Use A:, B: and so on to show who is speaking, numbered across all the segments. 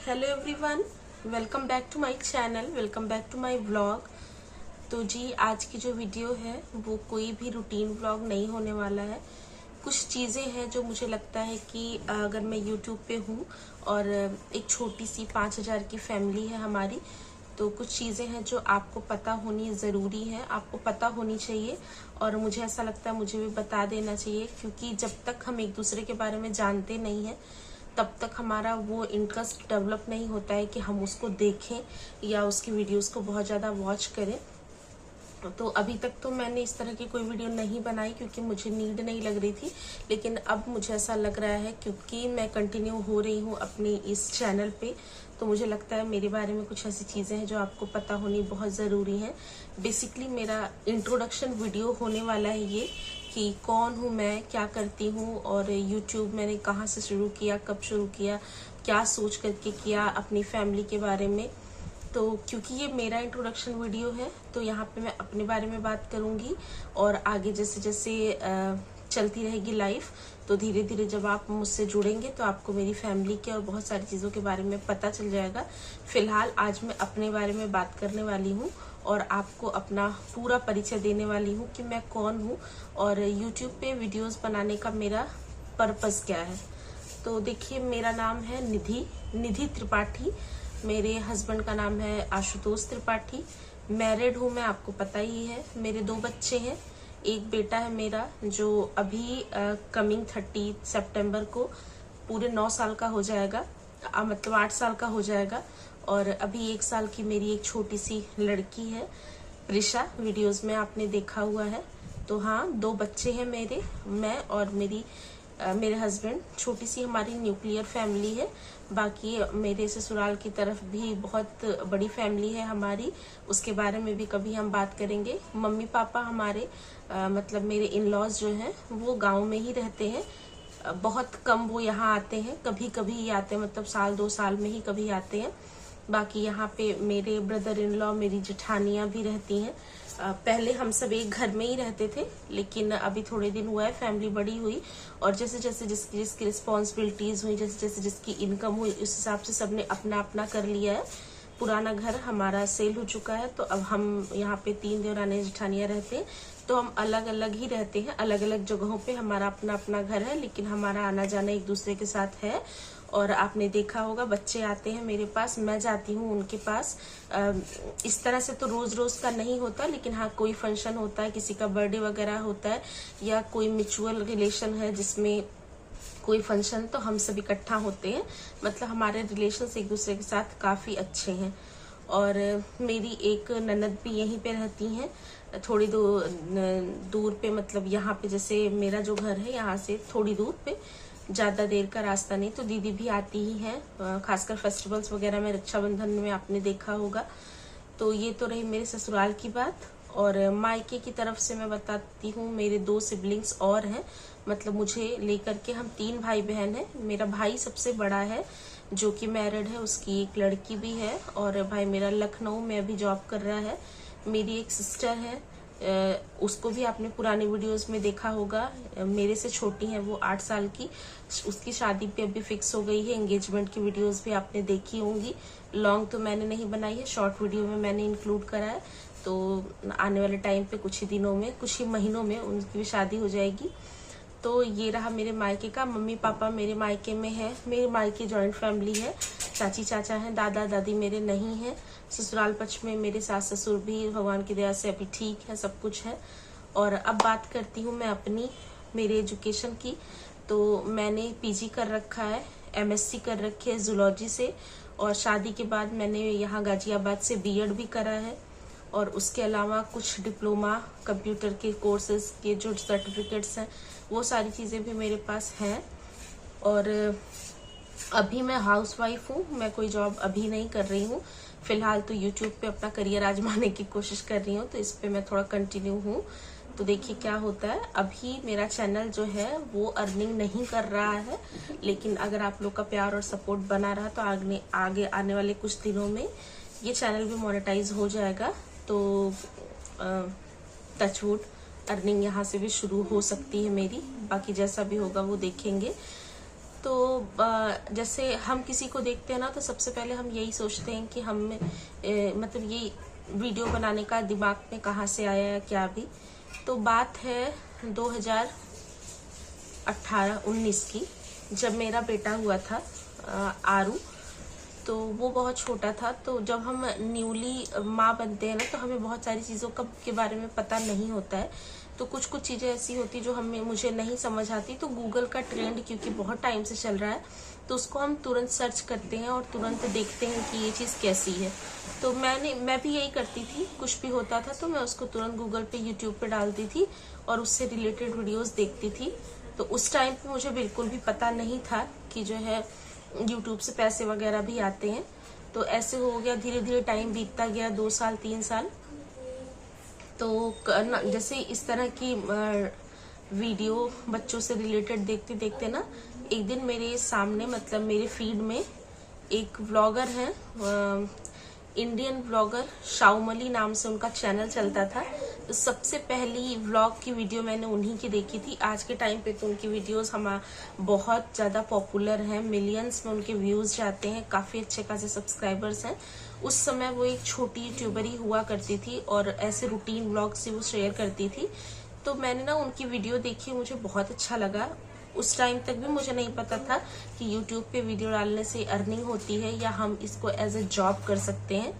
A: Hello everyone, welcome back to my channel, welcome back to my vlog. तो जी आज की जो वीडियो है वो कोई भी रूटीन व्लॉग नहीं होने वाला है। कुछ चीज़ें हैं जो मुझे लगता है कि अगर मैं यूट्यूब पे हूँ और एक छोटी सी 5000 की फैमिली है हमारी, तो कुछ चीज़ें हैं जो आपको पता होनी ज़रूरी है, आपको पता होनी चाहिए। और मुझे ऐसा लगता है मुझे भी बता देना चाहिए, क्योंकि जब तक हम एक दूसरे के बारे में जानते नहीं हैं तब तक हमारा वो इंटरेस्ट डेवलप नहीं होता है कि हम उसको देखें या उसकी वीडियोस को बहुत ज़्यादा वॉच करें। तो अभी तक तो मैंने इस तरह की कोई वीडियो नहीं बनाई क्योंकि मुझे नीड नहीं लग रही थी, लेकिन अब मुझे ऐसा लग रहा है क्योंकि मैं कंटिन्यू हो रही हूँ अपनी इस चैनल पे, तो मुझे लगता है मेरे बारे में कुछ ऐसी चीज़ें हैं जो आपको पता होनी बहुत ज़रूरी है। बेसिकली मेरा इंट्रोडक्शन वीडियो होने वाला है ये, कि कौन हूँ मैं, क्या करती हूँ और यूट्यूब मैंने कहाँ से शुरू किया, कब शुरू किया, क्या सोच करके किया अपनी फैमिली के बारे में। तो क्योंकि ये मेरा इंट्रोडक्शन वीडियो है तो यहाँ पे मैं अपने बारे में बात करूँगी, और आगे जैसे जैसे चलती रहेगी लाइफ, तो धीरे धीरे जब आप मुझसे जुड़ेंगे तो आपको मेरी फैमिली के और बहुत सारी चीज़ों के बारे में पता चल जाएगा। फिलहाल आज मैं अपने बारे में बात करने वाली हूँ और आपको अपना पूरा परिचय देने वाली हूँ कि मैं कौन हूँ और यूट्यूब पे वीडियोस बनाने का मेरा पर्पस क्या है। तो देखिए, मेरा नाम है निधि त्रिपाठी। मेरे हस्बैंड का नाम है आशुतोष त्रिपाठी। मैरिड हूँ मैं, आपको पता ही है। मेरे 2 बच्चे हैं। एक बेटा है मेरा जो अभी कमिंग 30 सितंबर को पूरे 9 साल का हो जाएगा, मतलब 8 साल का हो जाएगा। और अभी 1 साल की मेरी एक छोटी सी लड़की है प्रिशा, वीडियोस में आपने देखा हुआ है। तो हाँ, 2 बच्चे हैं मेरे, मैं और मेरे हस्बैंड। छोटी सी हमारी न्यूक्लियर फैमिली है। बाकी मेरे ससुराल की तरफ भी बहुत बड़ी फैमिली है हमारी, उसके बारे में भी कभी हम बात करेंगे। मम्मी पापा हमारे मतलब मेरे इन लॉज जो हैं वो गांव में ही रहते हैं। बहुत कम वो यहाँ आते हैं, कभी कभी ही आते हैं, मतलब साल 2 साल में ही कभी आते हैं। बाकी यहाँ पे मेरे ब्रदर इन लॉ, मेरी जेठानियाँ भी रहती हैं। पहले हम सब एक घर में ही रहते थे, लेकिन अभी थोड़े दिन हुआ है फैमिली बड़ी हुई, और जैसे जैसे जिसकी जिसकी रिस्पॉन्सिबिलिटीज हुई, जैसे जैसे जिसकी इनकम हुई, उस हिसाब से सबने अपना अपना कर लिया है। पुराना घर हमारा सेल हो चुका है, तो अब हम यहाँ पे 3 देवरानी जेठानियाँ रहते हैं। तो हम अलग अलग ही रहते हैं, अलग अलग जगहों पे हमारा अपना अपना घर है, लेकिन हमारा आना जाना एक दूसरे के साथ है। और आपने देखा होगा बच्चे आते हैं मेरे पास, मैं जाती हूँ उनके पास। इस तरह से तो रोज रोज का नहीं होता, लेकिन हाँ कोई फंक्शन होता है, किसी का बर्थडे वगैरह होता है, या कोई म्यूचुअल रिलेशन है जिसमें कोई फंक्शन, तो हम सब इकट्ठा होते हैं। मतलब हमारे रिलेशंस एक दूसरे के साथ काफी अच्छे हैं। और मेरी एक ननद भी यहीं पे रहती हैं, थोड़ी दूर पे, मतलब यहाँ पे जैसे मेरा जो घर है यहाँ से थोड़ी दूर पे, ज़्यादा देर का रास्ता नहीं। तो दीदी भी आती ही हैं, खासकर फेस्टिवल्स वगैरह में, रक्षाबंधन में आपने देखा होगा। तो ये तो रही मेरे ससुराल की बात। और मायके की तरफ से मैं बताती हूँ, मेरे 2 सिबलिंग्स और हैं, मतलब मुझे लेकर के हम 3 भाई बहन हैं। मेरा भाई सबसे बड़ा है जो कि मैरिड है, उसकी एक लड़की भी है, और भाई मेरा लखनऊ में अभी जॉब कर रहा है। मेरी एक सिस्टर है, उसको भी आपने पुराने वीडियोस में देखा होगा, मेरे से छोटी है वो, 8 साल की। उसकी शादी पे अभी फिक्स हो गई है, एंगेजमेंट की वीडियोस भी आपने देखी होंगी। लॉन्ग तो मैंने नहीं बनाई है, शॉर्ट वीडियो में मैंने इंक्लूड करा है। तो आने वाले टाइम पे कुछ ही दिनों में, कुछ ही महीनों में उनकी भी शादी हो जाएगी। तो ये रहा मेरे मायके का। मम्मी पापा मेरे मायके में है। मेरे मायके जॉइंट फैमिली है, चाची चाचा हैं, दादा दादी मेरे नहीं हैं। ससुराल पक्ष में मेरे सास ससुर भी भगवान की दया से अभी ठीक है, सब कुछ है। और अब बात करती हूँ मैं अपनी मेरे एजुकेशन की। तो मैंने पीजी कर रखा है, एमएससी कर रखी है जूलॉजी से, और शादी के बाद मैंने यहाँ गाजियाबाद से बीएड भी करा है। और उसके अलावा कुछ डिप्लोमा कंप्यूटर के कोर्सेज के जो सर्टिफिकेट्स हैं, वो सारी चीज़ें भी मेरे पास हैं। और अभी मैं हाउसवाइफ हूँ, मैं कोई जॉब अभी नहीं कर रही हूँ। फिलहाल तो यूट्यूब पे अपना करियर आजमाने की कोशिश कर रही हूँ, तो इस पे मैं थोड़ा कंटिन्यू हूँ। तो देखिए क्या होता है। अभी मेरा चैनल जो है वो अर्निंग नहीं कर रहा है, लेकिन अगर आप लोग का प्यार और सपोर्ट बना रहा तो आगे आने वाले कुछ दिनों में ये चैनल भी मोनेटाइज हो जाएगा। तो टचवुड अर्निंग यहाँ से भी शुरू हो सकती है मेरी, बाकी जैसा भी होगा वो देखेंगे। तो जैसे हम किसी को देखते हैं ना, तो सबसे पहले हम यही सोचते हैं कि हम मतलब ये वीडियो बनाने का दिमाग में कहाँ से आया है क्या भी। तो बात है 2018-19 की, जब मेरा बेटा हुआ था आरू। तो वो बहुत छोटा था। तो जब हम न्यूली माँ बनते हैं ना, तो हमें बहुत सारी चीज़ों के बारे में पता नहीं होता है। तो कुछ कुछ चीज़ें ऐसी होती जो मुझे नहीं समझ आती। तो गूगल का ट्रेंड क्योंकि बहुत टाइम से चल रहा है, तो उसको हम तुरंत सर्च करते हैं और तुरंत देखते हैं कि ये चीज़ कैसी है। तो मैं भी यही करती थी। कुछ भी होता था तो मैं उसको तुरंत गूगल पे, यूट्यूब पे डालती थी और उससे रिलेटेड वीडियोस देखती थी। तो उस टाइम पे मुझे बिल्कुल भी पता नहीं था कि जो है यूट्यूब से पैसे वगैरह भी आते हैं। तो ऐसे हो गया, धीरे धीरे टाइम बीतता गया, 2 साल 3 साल। तो जैसे इस तरह की वीडियो बच्चों से रिलेटेड देखते देखते ना, एक दिन मेरे सामने मतलब मेरे फीड में एक व्लॉगर है, इंडियन व्लॉगर, शाउमली नाम से उनका चैनल चलता था। तो सबसे पहली व्लॉग की वीडियो मैंने उन्हीं की देखी थी। आज के टाइम पे तो उनकी वीडियोस बहुत ज़्यादा पॉपुलर हैं, मिलियंस में उनके व्यूज़ जाते हैं, काफ़ी अच्छे खासे सब्सक्राइबर्स हैं। उस समय वो एक छोटी यूट्यूबर ही हुआ करती थी और ऐसे रूटीन व्लॉग से वो शेयर करती थी। तो मैंने ना उनकी वीडियो देखी, मुझे बहुत अच्छा लगा। उस टाइम तक भी मुझे नहीं पता था कि यूट्यूब पे वीडियो डालने से अर्निंग होती है या हम इसको एज ए जॉब कर सकते हैं।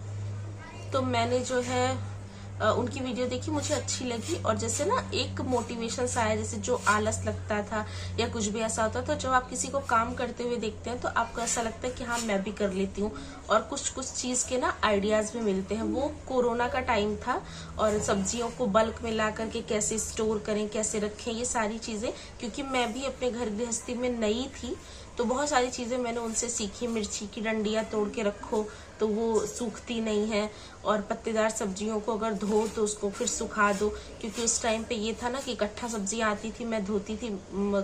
A: तो मैंने जो है उनकी वीडियो देखी, मुझे अच्छी लगी। और जैसे ना एक मोटिवेशन सा आया, जैसे जो आलस लगता था या कुछ भी ऐसा होता, तो जब आप किसी को काम करते हुए देखते हैं तो आपको ऐसा लगता है कि हाँ मैं भी कर लेती हूँ। और कुछ कुछ चीज़ के ना आइडियाज़ भी मिलते हैं। वो कोरोना का टाइम था और सब्जियों को बल्क में ला करके कैसे स्टोर करें, कैसे रखें, ये सारी चीज़ें, क्योंकि मैं भी अपने घर गृहस्थी में नई थी तो बहुत सारी चीज़ें मैंने उनसे सीखी। मिर्ची की डंडियाँ तोड़ के रखो तो वो सूखती नहीं है, और पत्तेदार सब्जियों को अगर धो तो उसको फिर सुखा दो, क्योंकि उस टाइम पे ये था ना कि इकट्ठा सब्जियां आती थी, मैं धोती थी,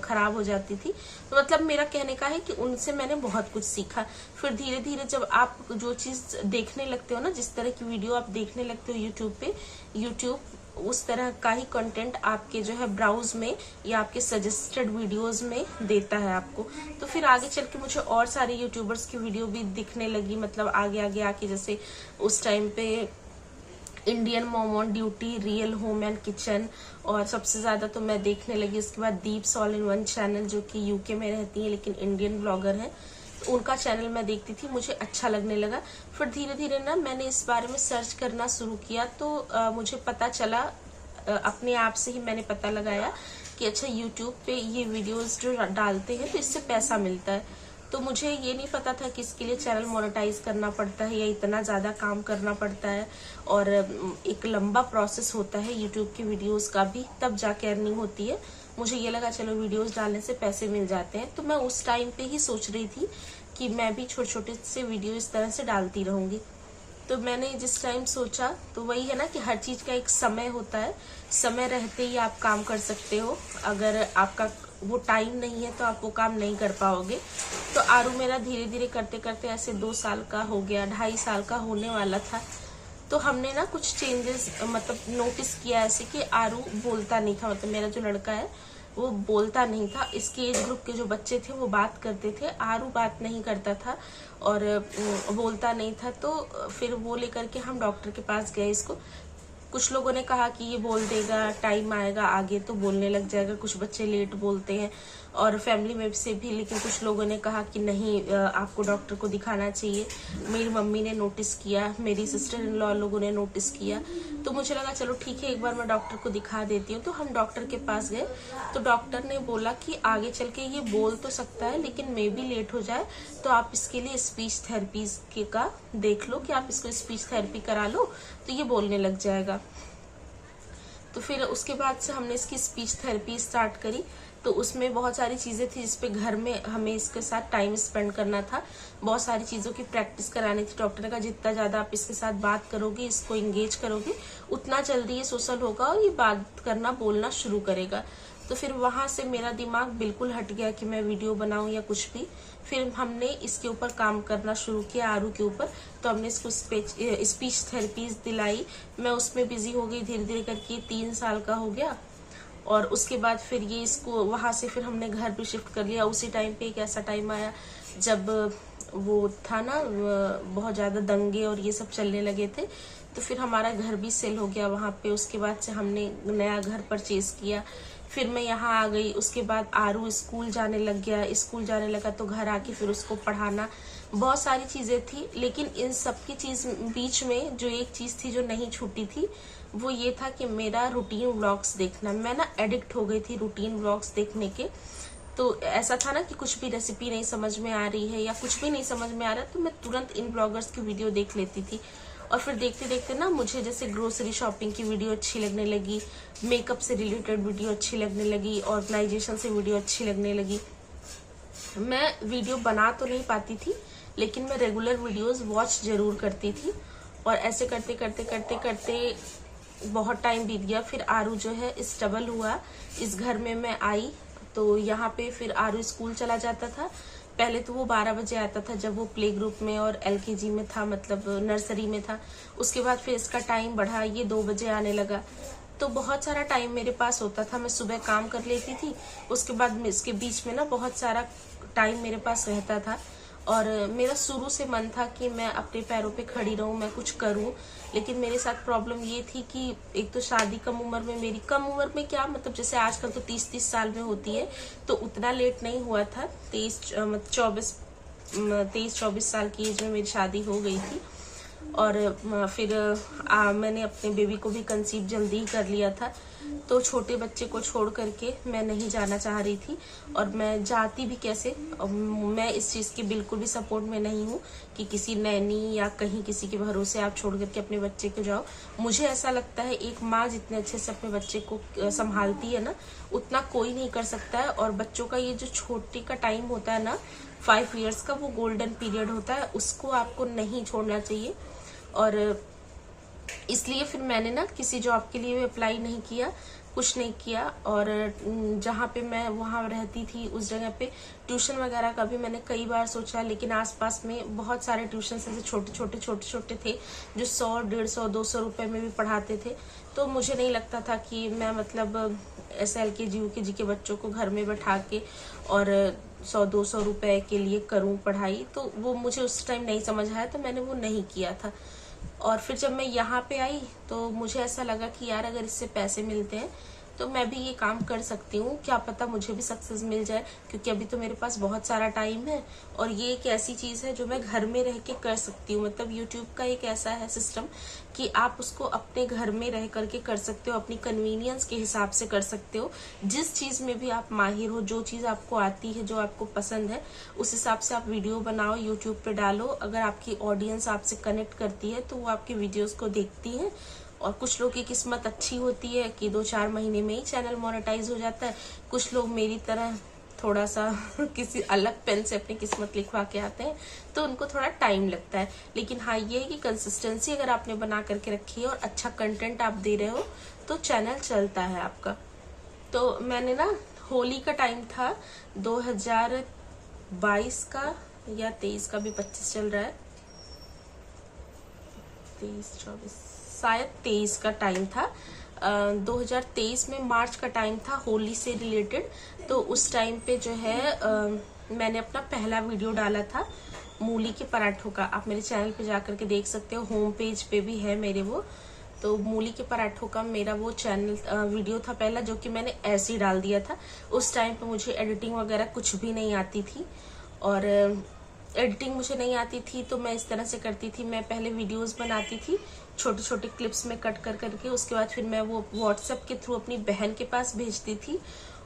A: खराब हो जाती थी। तो मतलब मेरा कहने का है कि उनसे मैंने बहुत कुछ सीखा। फिर धीरे धीरे जब आप जो चीज़ देखने लगते हो ना, जिस तरह की वीडियो आप देखने लगते हो यूट्यूब पे, यूट्यूब उस तरह का ही कंटेंट आपके जो है ब्राउज में या आपके सजेस्टेड वीडियोस में देता है आपको। तो फिर आगे चल के मुझे और सारे यूट्यूबर्स की वीडियो भी दिखने लगी, मतलब आगे आगे आके, जैसे उस टाइम पे Indian mom on duty, real home and kitchen, और सबसे ज़्यादा तो मैं देखने लगी उसके बाद Deep's all in one channel, जो कि यूके में रहती हैं लेकिन इंडियन ब्लॉगर हैं। तो उनका चैनल मैं देखती थी, मुझे अच्छा लगने लगा। फिर धीरे धीरे ना मैंने इस बारे में सर्च करना शुरू किया। तो मुझे पता चला, अपने आप से ही मैंने पता लगाया कि अच्छा यूट्यूब पे ये वीडियोस जो डालते हैं तो इससे पैसा मिलता है। तो मुझे ये नहीं पता था कि इसके लिए चैनल मोनेटाइज करना पड़ता है या इतना ज़्यादा काम करना पड़ता है, और एक लंबा प्रोसेस होता है यूट्यूब की वीडियोस का भी, तब जाके अर्निंग होती है। मुझे ये लगा चलो वीडियोस डालने से पैसे मिल जाते हैं। तो मैं उस टाइम पे ही सोच रही थी कि मैं भी छोटे छोटे से वीडियो इस तरह से डालती रहूँगी। तो मैंने जिस टाइम सोचा, तो वही है ना कि हर चीज़ का एक समय होता है, समय रहते ही आप काम कर सकते हो। अगर आपका वो टाइम नहीं है तो आप वो काम नहीं कर पाओगे। तो आरू मेरा धीरे धीरे करते करते ऐसे 2 साल का हो गया, 2.5 साल का होने वाला था। तो हमने ना कुछ चेंजेस मतलब नोटिस किया, ऐसे कि आरू बोलता नहीं था, मतलब मेरा जो लड़का है वो बोलता नहीं था। इसके एज ग्रुप के जो बच्चे थे वो बात करते थे, आरू बात नहीं करता था और बोलता नहीं था। तो फिर वो लेकर के हम डॉक्टर के पास गए। इसको कुछ लोगों ने कहा कि ये बोल देगा, टाइम आएगा आगे तो बोलने लग जाएगा, कुछ बच्चे लेट बोलते हैं, और फैमिली में से भी। लेकिन कुछ लोगों ने कहा कि नहीं, आपको डॉक्टर को दिखाना चाहिए। मेरी मम्मी ने नोटिस किया, मेरी सिस्टर इन लॉ लोगों ने नोटिस किया। तो मुझे लगा चलो ठीक है, एक बार मैं डॉक्टर को दिखा देती हूँ। तो हम डॉक्टर के पास गए। तो डॉक्टर ने बोला कि आगे चल के ये बोल तो सकता है लेकिन मे भी लेट हो जाए, तो आप इसके लिए स्पीच थेरेपी का देख लो, कि आप इसको स्पीच थेरेपी करा लो तो ये बोलने लग जाएगा। तो फिर उसके बाद से हमने इसकी स्पीच थेरेपी स्टार्ट करी। तो उसमें बहुत सारी चीज़ें थी जिस पे घर में हमें इसके साथ टाइम स्पेंड करना था, बहुत सारी चीज़ों की प्रैक्टिस करानी थी। डॉक्टर ने कहा जितना ज़्यादा आप इसके साथ बात करोगे, इसको इंगेज करोगे, उतना जल्दी ये सोशल होगा और ये बात करना, बोलना शुरू करेगा। तो फिर वहाँ से मेरा दिमाग बिल्कुल हट गया कि मैं वीडियो बनाऊँ या कुछ भी। फिर हमने इसके ऊपर काम करना शुरू किया, आरू के ऊपर। तो हमने इसको स्पीच थेरेपीज दिलाई, मैं उसमें बिजी हो गई। धीरे धीरे करके 3 साल का हो गया और उसके बाद फिर ये इसको वहां से फिर हमने घर भी शिफ्ट कर लिया। उसी टाइम पे एक ऐसा टाइम आया जब वो था ना, बहुत ज्यादा दंगे और ये सब चलने लगे थे, तो फिर हमारा घर भी सेल हो गया वहां पे। उसके बाद से हमने नया घर परचेज किया, फिर मैं यहाँ आ गई। उसके बाद आरू स्कूल जाने लग गया, स्कूल जाने लगा तो घर आके फिर उसको पढ़ाना, बहुत सारी चीजें थी। लेकिन इन सब की चीज बीच में जो एक चीज थी जो नहीं छूटी थी, वो ये था कि मेरा रूटीन व्लॉग्स देखना। मैं ना एडिक्ट हो गई थी रूटीन व्लॉग्स देखने के। तो ऐसा था ना कि कुछ भी रेसिपी नहीं समझ में आ रही है या कुछ भी नहीं समझ में आ रहा, तो मैं तुरंत इन ब्लॉगर्स की वीडियो देख लेती थी। और फिर देखते देखते ना मुझे जैसे ग्रोसरी शॉपिंग की वीडियो अच्छी लगने लगी, मेकअप से रिलेटेड वीडियो अच्छी लगने लगी, ऑर्गेनाइजेशन से वीडियो अच्छी लगने लगी। मैं वीडियो बना तो नहीं पाती थी, लेकिन मैं रेगुलर वीडियोस वॉच जरूर करती थी। और ऐसे करते करते करते करते बहुत टाइम बीत गया। फिर आरू जो है स्टेबल हुआ, इस घर में मैं आई, तो यहाँ पे फिर आरू स्कूल चला जाता था। पहले तो वो 12 बजे आता था जब वो प्ले ग्रुप में और LKG में था, मतलब नर्सरी में था। उसके बाद फिर इसका टाइम बढ़ा, ये 2 बजे आने लगा। तो बहुत सारा टाइम मेरे पास होता था। मैं सुबह काम कर लेती थी, उसके बाद इसके बीच में ना बहुत सारा टाइम मेरे पास रहता था। और मेरा शुरू से मन था कि मैं अपने पैरों पे खड़ी रहूं, मैं कुछ करूं। लेकिन मेरे साथ प्रॉब्लम ये थी कि एक तो शादी कम उम्र में, मेरी कम उम्र में क्या मतलब जैसे आजकल तो 30-30 साल में होती है, तो उतना लेट नहीं हुआ था। 23-24 साल की एज में मेरी शादी हो गई थी। और फिर मैंने अपने बेबी को भी कंसीव जल्दी ही कर लिया था। तो छोटे बच्चे को छोड़ करके मैं नहीं जाना चाह रही थी, और मैं जाती भी कैसे। मैं इस चीज की बिल्कुल भी सपोर्ट में नहीं हूँ कि किसी नैनी या कहीं किसी के भरोसे आप छोड़ करके अपने बच्चे को जाओ। मुझे ऐसा लगता है एक माँ जितने अच्छे से अपने बच्चे को संभालती है ना, उतना कोई नहीं कर सकता है। और बच्चों का ये जो छोटे का टाइम होता है ना, 5 इयर्स का, वो गोल्डन पीरियड होता है, उसको आपको नहीं छोड़ना चाहिए। और इसलिए फिर मैंने ना किसी जॉब के लिए भी अप्लाई नहीं किया, कुछ नहीं किया। और जहाँ पे मैं वहाँ रहती थी उस जगह पे ट्यूशन वगैरह का भी मैंने कई बार सोचा, लेकिन आसपास में बहुत सारे ट्यूशन ऐसे छोटे छोटे थे जो 100, 150, 200 रुपए में भी पढ़ाते थे। तो मुझे नहीं लगता था कि मैं मतलब ऐसे LKG UKG के बच्चों को घर में बैठा के और 100-200 रुपए के लिए करूँ पढ़ाई। तो वो मुझे उस टाइम नहीं समझ आया, तो मैंने वो नहीं किया था। और फिर जब मैं यहाँ पे आई तो मुझे ऐसा लगा कि यार अगर इससे पैसे मिलते हैं तो मैं भी ये काम कर सकती हूँ, क्या पता मुझे भी सक्सेस मिल जाए। क्योंकि अभी तो मेरे पास बहुत सारा टाइम है, और ये एक ऐसी चीज है जो मैं घर में रह के कर सकती हूँ। मतलब यूट्यूब का एक ऐसा है सिस्टम कि आप उसको अपने घर में रह करके कर सकते हो, अपनी कन्वीनियंस के हिसाब से कर सकते हो। जिस चीज में भी आप माहिर हो, जो चीज आपको आती है, जो आपको पसंद है, उस हिसाब से आप वीडियो बनाओ, यूट्यूब पे डालो। अगर आपकी ऑडियंस आपसे कनेक्ट करती है तो वो आपकी वीडियोस को देखती है। और कुछ लोग की किस्मत अच्छी होती है कि 2-4 महीने में ही चैनल मोनेटाइज हो जाता है। कुछ लोग मेरी तरह थोड़ा सा किसी अलग पेन से अपनी किस्मत लिखवा के आते हैं, तो उनको थोड़ा टाइम लगता है। लेकिन हाँ, ये है कि कंसिस्टेंसी अगर आपने बना करके रखी है और अच्छा कंटेंट आप दे रहे हो तो चैनल चलता है आपका। तो मैंने ना, होली का टाइम था 2022 का या 23 का भी, 25 चल रहा है, 23-24, शायद 23 का टाइम था। 2023 में मार्च का टाइम था, होली से रिलेटेड। तो उस टाइम पे जो है मैंने अपना पहला वीडियो डाला था मूली के पराठों का। आप मेरे चैनल पे जाकर के देख सकते हो, होम पेज पे भी है मेरे वो। तो मूली के पराठों का मेरा वो चैनल वीडियो था पहला, जो कि मैंने ऐसे ही डाल दिया था। उस टाइम पे मुझे एडिटिंग वगैरह कुछ भी नहीं आती थी, और एडिटिंग मुझे नहीं आती थी। तो मैं इस तरह से करती थी, मैं पहले वीडियोस बनाती थी छोटे छोटे क्लिप्स में कट कर करके। उसके बाद फिर मैं वो व्हाट्सएप के थ्रू अपनी बहन के पास भेजती थी,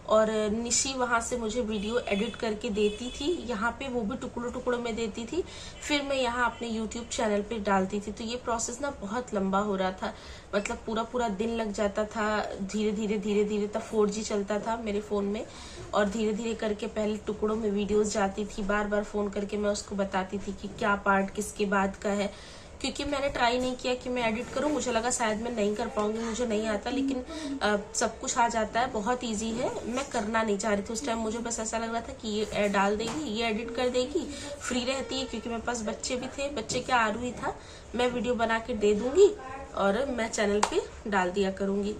A: और निशी वहां से मुझे वीडियो एडिट करके देती थी, यहाँ पे वो भी टुकड़ों टुकड़ों में देती थी। फिर मैं यहाँ अपने यूट्यूब चैनल पे डालती थी। तो ये प्रोसेस ना बहुत लंबा हो रहा था, मतलब पूरा पूरा दिन लग जाता था। धीरे धीरे तब 4G चलता था मेरे फोन में, और धीरे धीरे करके पहले टुकड़ों में वीडियोस जाती थी। बार बार फोन करके मैं उसको बताती थी कि क्या पार्ट किसके बाद का है, क्योंकि मैंने ट्राई नहीं किया कि मैं एडिट करूं। मुझे लगा शायद मैं नहीं कर पाऊंगी, मुझे नहीं आता। लेकिन सब कुछ आ जाता है, बहुत इजी है। मैं करना नहीं चाह रही थी उस टाइम, मुझे बस ऐसा लग रहा था कि ये डाल देगी, ये एडिट कर देगी, फ्री रहती है। क्योंकि मेरे पास बच्चे भी थे, बच्चे क्या आरू ही था, मैं वीडियो बना के दे दूंगी और मैं चैनल पे डाल दिया करूंगी।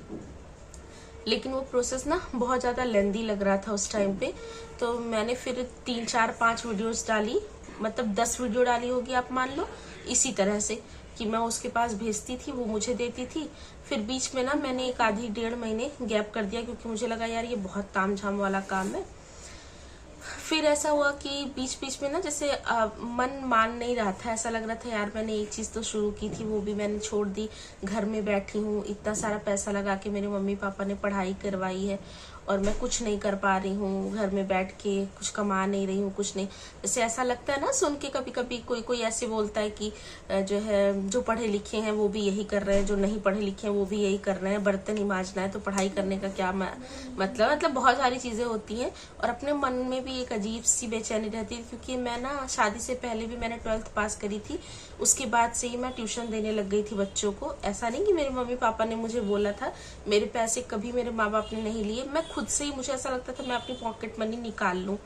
A: लेकिन वो प्रोसेस ना बहुत ज़्यादा लेंदी लग रहा था उस टाइम पे। तो मैंने फिर 3 4 5 वीडियोस डाली, मतलब 10 वीडियो डाली होगी आप मान लो, इसी तरह से कि मैं उसके पास भेजती थी, वो मुझे देती थी। फिर बीच में ना मैंने एक आधी 1.5 महीने गैप कर दिया, क्योंकि मुझे लगा यार ये बहुत तामझाम वाला काम है। फिर ऐसा हुआ कि बीच बीच में ना जैसे मन मान नहीं रहा था, ऐसा लग रहा था यार मैंने एक चीज़ तो शुरू की थी वो भी मैंने छोड़ दी, घर में बैठी हूँ, इतना सारा पैसा लगा के मेरे मम्मी पापा ने पढ़ाई करवाई है और मैं कुछ नहीं कर पा रही हूँ, घर में बैठ के कुछ कमा नहीं रही हूँ, कुछ नहीं। जैसे ऐसा लगता है ना सुन के, कभी कभी कोई कोई ऐसे बोलता है कि जो है जो पढ़े लिखे हैं वो भी यही कर रहे हैं, जो नहीं पढ़े लिखे हैं वो भी यही कर रहे हैं, बर्तन ही मांजना है तो पढ़ाई करने का क्या मतलब बहुत सारी चीज़ें होती हैं। और अपने मन में भी एक अजीब सी बेचैनी रहती है, क्योंकि मैं ना शादी से पहले भी मैंने 12th पास करी थी, उसके बाद से ही मैं ट्यूशन देने लग गई थी बच्चों को। ऐसा नहीं कि मेरे मम्मी पापा ने मुझे बोला था, मेरे पैसे कभी मेरे माँ बाप ने नहीं लिए, मैं खुद से ही, मुझे ऐसा लगता था मैं अपनी पॉकेट मनी निकाल लूँ।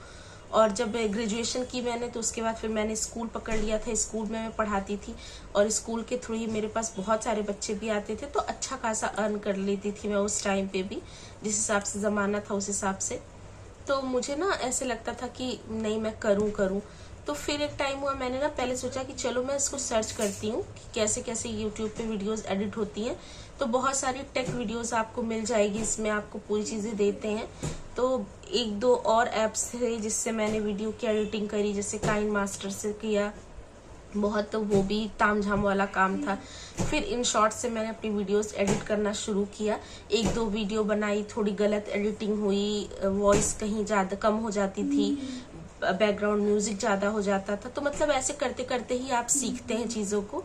A: और जब ग्रेजुएशन की मैंने तो उसके बाद फिर मैंने स्कूल पकड़ लिया था, स्कूल में मैं पढ़ाती थी और स्कूल के थ्रू ही मेरे पास बहुत सारे बच्चे भी आते थे, तो अच्छा खासा अर्न कर लेती थी मैं उस टाइम पे भी, जिस हिसाब से ज़माना था उस हिसाब से। तो मुझे ना ऐसे लगता था कि नहीं मैं करूँ। तो फिर एक टाइम हुआ, मैंने ना पहले सोचा कि चलो मैं इसको सर्च करती हूँ कि कैसे कैसे यूट्यूब पे वीडियोस एडिट होती हैं। तो बहुत सारी टेक वीडियोस आपको मिल जाएगी, इसमें आपको पूरी चीज़ें देते हैं। तो 1-2 और ऐप्स थे जिससे मैंने वीडियो की एडिटिंग करी, जैसे काइन मास्टर से किया बहुत, तो वो भी तामझाम वाला काम था। फिर इन शॉर्ट से मैंने अपनी वीडियोस एडिट करना शुरू किया, 1-2 वीडियो बनाई, थोड़ी गलत एडिटिंग हुई, वॉइस कहीं ज़्यादा कम हो जाती थी, बैकग्राउंड म्यूजिक ज़्यादा हो जाता था। तो मतलब ऐसे करते करते ही आप सीखते हैं चीज़ों को।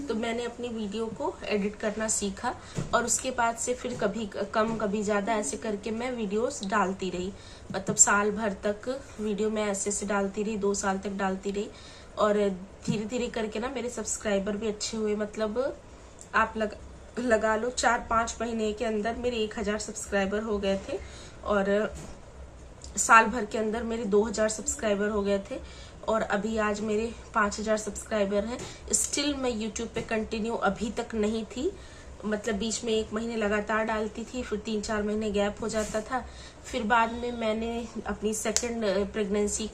A: तो मैंने अपनी वीडियो को एडिट करना सीखा और उसके बाद से फिर कभी कम कभी ज़्यादा ऐसे करके मैं वीडियोस डालती रही, मतलब साल भर तक वीडियो मैं ऐसे से डालती रही, 2 साल तक डालती रही। और धीरे धीरे करके ना मेरे सब्सक्राइबर भी अच्छे हुए, मतलब आप लगा लो 4-5 महीने के अंदर मेरे 1000 सब्सक्राइबर हो गए थे और साल भर के अंदर मेरे 2000 सब्सक्राइबर हो गए थे और अभी आज मेरे 5000 सब्सक्राइबर हैं। स्टिल मैं यूट्यूब पे कंटिन्यू अभी तक नहीं थी, मतलब बीच में 1 महीने लगातार डालती थी, फिर 3-4 महीने गैप हो जाता था। फिर बाद में मैंने अपनी सेकंड प्रेगनेंसी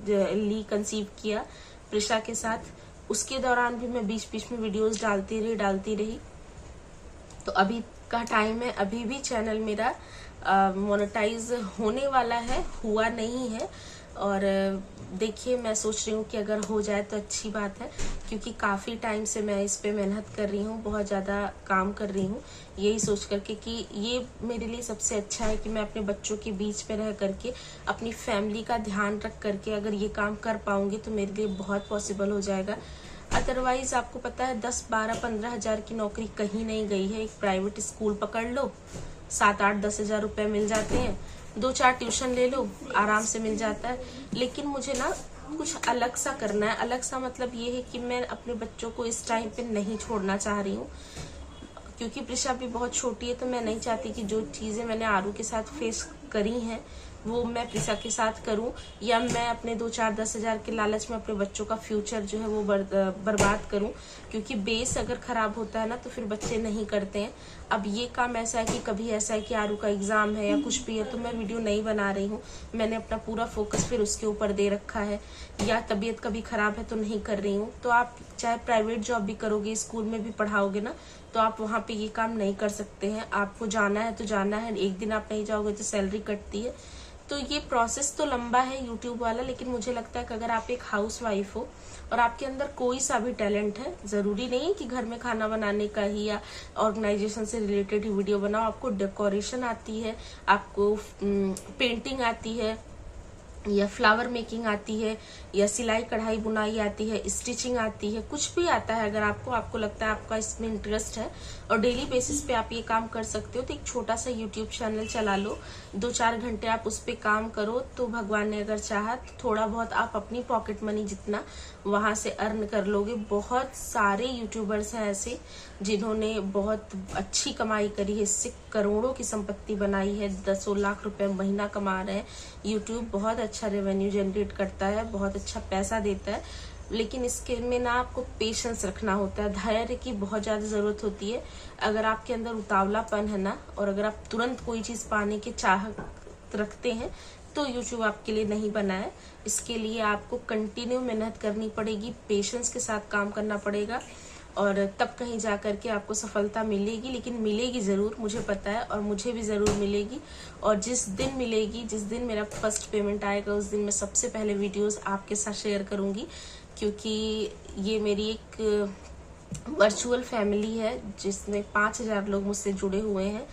A: ली, कंसीव किया प्रिशा के साथ, उसके दौरान भी मैं बीच बीच में वीडियोस डालती रही। तो अभी का टाइम है, अभी भी चैनल मेरा मोनेटाइज होने वाला है, हुआ नहीं है। और देखिए मैं सोच रही हूँ कि अगर हो जाए तो अच्छी बात है, क्योंकि काफ़ी टाइम से मैं इस पे मेहनत कर रही हूँ, बहुत ज़्यादा काम कर रही हूँ, यही सोच करके कि ये मेरे लिए सबसे अच्छा है कि मैं अपने बच्चों के बीच में रह करके अपनी फैमिली का ध्यान रख करके अगर ये काम कर पाऊँगी तो मेरे लिए बहुत पॉसिबल हो जाएगा। अदरवाइज आपको पता है 10-12-15 हज़ार की नौकरी कहीं नहीं गई है। एक प्राइवेट स्कूल पकड़ लो, 7-8-10 हज़ार रुपये मिल जाते हैं, 2-4 ट्यूशन ले लो, आराम से मिल जाता है। लेकिन मुझे ना कुछ अलग सा करना है। अलग सा मतलब ये है कि मैं अपने बच्चों को इस टाइम पे नहीं छोड़ना चाह रही हूँ, क्योंकि प्रिशा भी बहुत छोटी है, तो मैं नहीं चाहती कि जो चीज़ें मैंने आरू के साथ फेस करी हैं वो मैं प्रिशा के साथ करूं, या मैं अपने 2-4-10 हज़ार के लालच में अपने बच्चों का फ्यूचर जो है वो बर्बाद करूं। क्योंकि बेस अगर खराब होता है ना तो फिर बच्चे नहीं करते हैं। अब ये काम ऐसा है कि कभी ऐसा है कि आरू का एग्ज़ाम है या कुछ भी है तो मैं वीडियो नहीं बना रही हूँ, मैंने अपना पूरा फोकस फिर उसके ऊपर दे रखा है। या तबीयत कभी ख़राब है तो नहीं कर रही हूँ। तो आप चाहे प्राइवेट जॉब भी करोगे, स्कूल में भी पढ़ाओगे ना, तो आप वहाँ पे ये काम नहीं कर सकते हैं। आपको जाना है तो जाना है, एक दिन आप नहीं जाओगे तो सैलरी कटती है। तो ये प्रोसेस तो लंबा है यूट्यूब वाला, लेकिन मुझे लगता है कि अगर आप एक हाउस वाइफ हो और आपके अंदर कोई सा भी टैलेंट है, ज़रूरी नहीं है कि घर में खाना बनाने का ही या ऑर्गेनाइजेशन से रिलेटेड ही वीडियो बनाओ, आपको डेकोरेशन आती है, आपको पेंटिंग आती है, या फ्लावर मेकिंग आती है, या सिलाई कढ़ाई बुनाई आती है, स्टिचिंग आती है, कुछ भी आता है, अगर आपको लगता है आपका इसमें इंटरेस्ट है और डेली बेसिस पे आप ये काम कर सकते हो, तो एक छोटा सा यूट्यूब चैनल चला लो, 2-4 घंटे आप उस पर काम करो, तो भगवान ने अगर चाहा तो थोड़ा बहुत आप अपनी पॉकेट मनी जितना वहां से अर्न कर लोगे। बहुत सारे यूट्यूबर्स हैं ऐसे जिन्होंने बहुत अच्छी कमाई करी है, इससे करोड़ों की संपत्ति बनाई है, 10 लाख रुपए महीना कमा रहे हैं। यूट्यूब बहुत अच्छा रेवेन्यू जनरेट करता है, बहुत अच्छा पैसा देता है। लेकिन इसके में ना आपको पेशेंस रखना होता है, धैर्य की बहुत ज़्यादा ज़रूरत होती है। अगर आपके अंदर उतावलापन है ना, और अगर आप तुरंत कोई चीज़ पाने की चाहत रखते हैं, तो यूट्यूब आपके लिए नहीं बना है। इसके लिए आपको कंटिन्यू मेहनत करनी पड़ेगी, पेशेंस के साथ काम करना पड़ेगा, और तब कहीं जा कर के आपको सफलता मिलेगी। लेकिन मिलेगी ज़रूर, मुझे पता है, और मुझे भी ज़रूर मिलेगी। और जिस दिन मिलेगी, जिस दिन मेरा फर्स्ट पेमेंट आएगा, उस दिन मैं सबसे पहले वीडियोस आपके साथ शेयर करूंगी, क्योंकि ये मेरी एक वर्चुअल फैमिली है जिसमें 5000 लोग मुझसे जुड़े हुए हैं।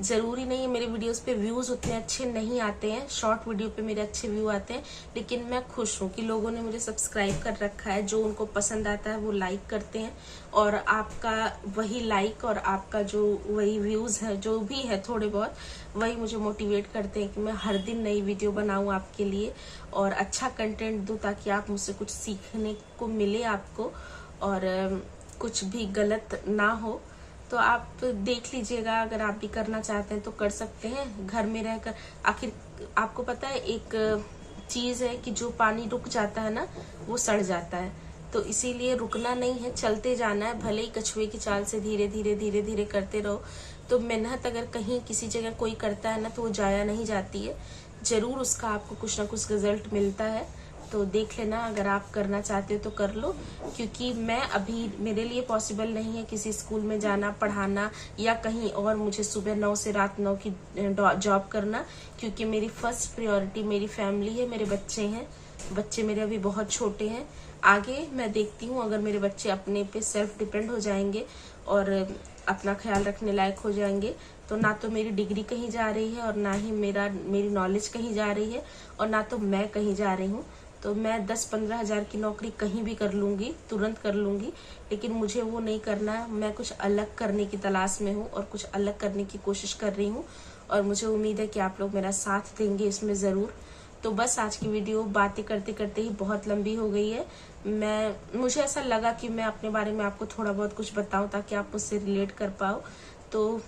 A: ज़रूरी नहीं है मेरे वीडियोस पे व्यूज़ उतने अच्छे नहीं आते हैं, शॉर्ट वीडियो पे मेरे अच्छे व्यू आते हैं, लेकिन मैं खुश हूँ कि लोगों ने मुझे सब्सक्राइब कर रखा है। जो उनको पसंद आता है वो लाइक करते हैं, और आपका वही लाइक और आपका जो वही व्यूज़ है, जो भी है थोड़े बहुत, वही मुझे मोटिवेट करते हैं कि मैं हर दिन नई वीडियो बनाऊँ आपके लिए और अच्छा कंटेंट दूँ, ताकि आप मुझसे कुछ सीखने को मिले आपको, और कुछ भी गलत ना हो। तो आप देख लीजिएगा, अगर आप भी करना चाहते हैं तो कर सकते हैं घर में रहकर। आखिर आपको पता है एक चीज़ है कि जो पानी रुक जाता है ना, वो सड़ जाता है। तो इसीलिए रुकना नहीं है, चलते जाना है, भले ही कछुए की चाल से धीरे धीरे धीरे धीरे करते रहो। तो मेहनत अगर कहीं किसी जगह कोई करता है ना, तो वो जाया नहीं जाती है, जरूर उसका आपको कुछ ना कुछ रिजल्ट मिलता है। तो देख लेना, अगर आप करना चाहते हो तो कर लो, क्योंकि मैं अभी, मेरे लिए पॉसिबल नहीं है किसी स्कूल में जाना, पढ़ाना, या कहीं और मुझे सुबह 9 से रात 9 की जॉब करना, क्योंकि मेरी फर्स्ट प्रायोरिटी मेरी फैमिली है, मेरे बच्चे हैं। बच्चे मेरे अभी बहुत छोटे हैं, आगे मैं देखती हूँ अगर मेरे बच्चे अपने पे सेल्फ डिपेंड हो जाएंगे और अपना ख्याल रखने लायक हो जाएंगे, तो ना तो मेरी डिग्री कहीं जा रही है, और ना ही मेरी नॉलेज कहीं जा रही है, और ना तो मैं कहीं जा रही हूँ। तो मैं 10-15 हज़ार की नौकरी कहीं भी कर लूँगी, तुरंत कर लूँगी, लेकिन मुझे वो नहीं करना है। मैं कुछ अलग करने की तलाश में हूँ और कुछ अलग करने की कोशिश कर रही हूँ, और मुझे उम्मीद है कि आप लोग मेरा साथ देंगे इसमें ज़रूर। तो बस आज की वीडियो बातें करते करते ही बहुत लंबी हो गई है। मुझे ऐसा लगा कि मैं अपने बारे में आपको थोड़ा बहुत कुछ बताऊं, ताकि आप मुझसे रिलेट कर पाओ। तो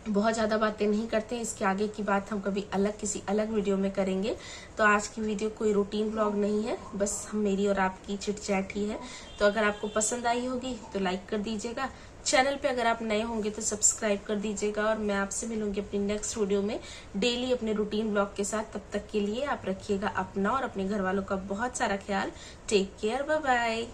A: बहुत ज़्यादा बातें नहीं करते हैं, इसके आगे की बात हम कभी अलग किसी अलग वीडियो में करेंगे। तो आज की वीडियो कोई रूटीन व्लॉग नहीं है, बस हम मेरी और आपकी चिट चैट ही है। तो अगर आपको पसंद आई होगी तो लाइक कर दीजिएगा, चैनल पे अगर आप नए होंगे तो सब्सक्राइब कर दीजिएगा, और मैं आपसे मिलूंगी अपनी नेक्स्ट वीडियो में डेली अपने रूटीन व्लॉग के साथ। तब तक के लिए आप रखिएगा अपना और अपने घर वालों का बहुत सारा ख्याल। Take care, bye bye.